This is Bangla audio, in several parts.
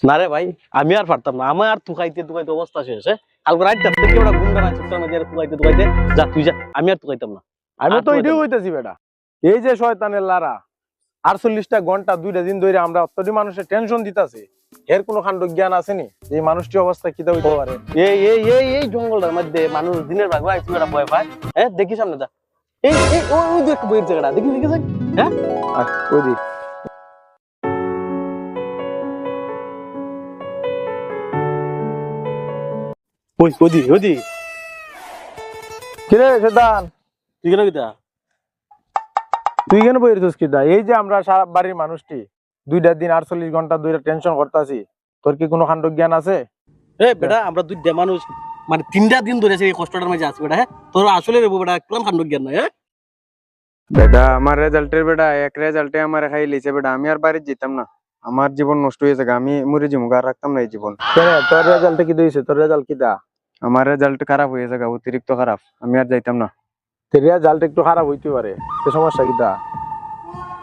না রে ভাই, আমি আর পারতাম না। আমার আর তুকাইতে তুকাইতে অবস্থা শেষ। কালকে রাত থেকে ওরা গুন্ডা না চুক্তার মধ্যে তুকাইতে তুকাইতে যা তুই যা, আমি আর তুকাইতাম না। আমি আর তো তুকাইতাম এটাই না। হইতেছি বেটা। এই যে শয়তানের লারা 48টা ঘন্টা 2টা দিন ধরে আমরা অত্যধিক মানুষের টেনশন দিতাছি, এর কোনো খান্ড জ্ঞান আসেনি যে এই মানুষটি অবস্থা কিতা হইতে পারে? এই জঙ্গলটার মধ্যে মানুষ দিনের ভাগ ভাই তুমি একটা ভয় পায়। দেখি সামনে যা। এই ওই দেখ বইয়ের জায়গাটা দেখি দেখি যাক। আর ওই দি ওই দি কিরে সেদান, তুই কেন কিতা? তুই কেন বইরছিস কিতা? এই যে আমরা সারা বাড়ির মানুষটি 2টা দিন 48 ঘন্টা ধরে টেনশন করতাছি, তোর কি কোনো খান্ড জ্ঞান আছে? বেটা আমরা দুইটা মানুষ মানে 3টা দিন ধরে এই কষ্টটার মাঝে আছি বেটা। তোর আসলে রে বেটা কোন কাণ্ড জ্ঞান নাই। বেটা আমার রেজাল্টের বেটা এক রেজাল্টে আমার খাই লিছে বেটা, আমি আর বাড়ি যেতাম না। আমার জীবন নষ্ট হয়েছে, আমি মরে যাবো, আর রাখতাম না এই জীবন। কেন তোর রেজাল্টে কি দিয়েছে? তোর রেজাল্ট কিতা? আমার রেজাল্ট খারাপ হয়েছে, অতিরিক্ত খারাপ, আমি আর যাইতাম না। তোর রেজাল্ট একটু খারাপ হইতে পারে, তো সমস্যা কিতা?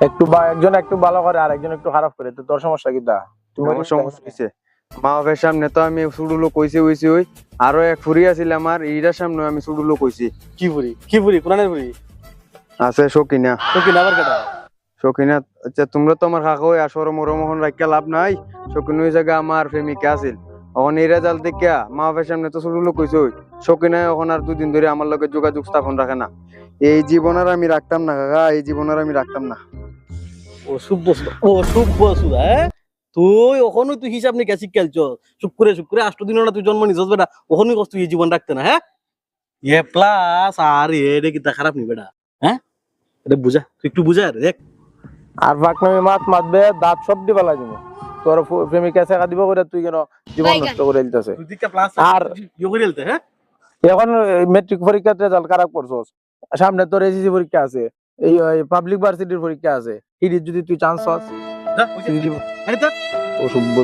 একটু বা একজন একটু ভালো করে আর একজন একটু খারাপ করে, তো তোর সমস্যা কিতা? তুমি আমার সমস্যা হয়েছে মা বাবার সামনে তো আমি সুডুলো কইছি হইছি, ওই আরো এক ফুরি আছিল আমার, এইটার সামনে আমি সুডুলো কইছি। কি ফুরি কোরআনের ফুরি আছে সকিনা। তো কি নাবার কেটা? সকিনা আচ্ছা, তোমরা তো আমার কাকা হই, আসর মরমোহন রাখিয়া লাভ নাই। সকিন ওই জায়গা আমার প্রেমিকা আছিল, এখন এই রেজাল্ট দেখিয়া মা বাবার সামনে তো সুডুলো কইছি। ওই সকিনা এখন আর 2 দিন ধরে আমার লগে যোগাযোগ স্থাপন রাখে না। এই জীবন আর আমি রাখতাম না কাকা, এই জীবন আর আমি রাখতাম না। অশুভ সুদা। তুই ওখানে তুই হিসাব নিয়ে গেছি খেলছ। শুক্রে 8 দিন না তুই জন্ম নিছস বেটা, ওখানে কষ্ট তুই জীবন রাখতে না। এ প্লাস আর এটা কি খারাপ নি বেটা? এটা বুঝা, তুই একটু বুঝা রে দেখ। আর ফাঁকনামি মাত মাতবে, দাঁত সব দিবা লাগিব। তোর প্রেমিকা শেখা দিব করে তুই কেন জীবন নষ্ট করে দিতেছে? তুই দিকে প্লাস আর ইয়ে করে দিতে। এখন মেট্রিক পরীক্ষার রেজাল্ট খারাপ করছস, সামনে তোর এসএসসি পরীক্ষা আছে, এই পাবলিক ভার্সিটির পরীক্ষা আছে, যদি তুই চান্স পাস যা, আরে তা অসভ্য।